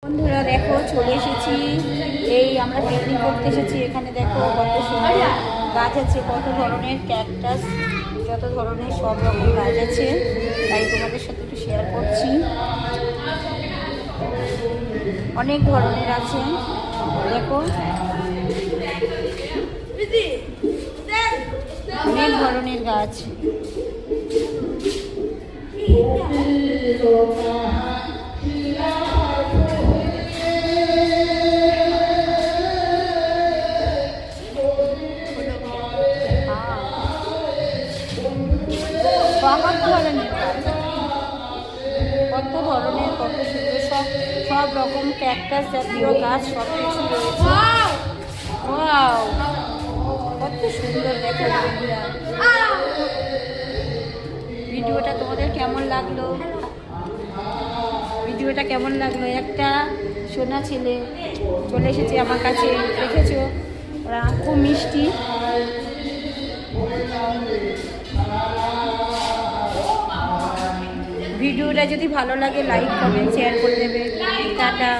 বন্ধুরা দেখো চলে এসেছি, এই আমরা পিকনিক করতে এসেছি। এখানে দেখো কত সুন্দর গাছ আছে, কত ধরনের ক্যাকটাস, যত ধরনের সব রকম গাছ আছে, তাই তোমাদের সাথে একটু শেয়ার করছি। অনেক ধরনের আছে দেখো, অনেক ধরনের গাছ। কত ধরনের গাছ, কত ধরনের, কত সুন্দর, সব রকম ক্যাকটাস জাতীয় গাছ সব কিছু রয়েছে। ওয়াও, কত সুন্দর দেখো বন্ধুরা। ভিডিওটা তোমাদের কেমন লাগলো? ভিডিওটা কেমন লাগলো? একটা সোনা ছেলে চলে এসেছে আমার কাছে, দেখেছো? ওরা খুব মিষ্টি। ভিডিওটা যদি ভালো লাগে লাইক কমেন্ট শেয়ার করে দেবে। টাটা।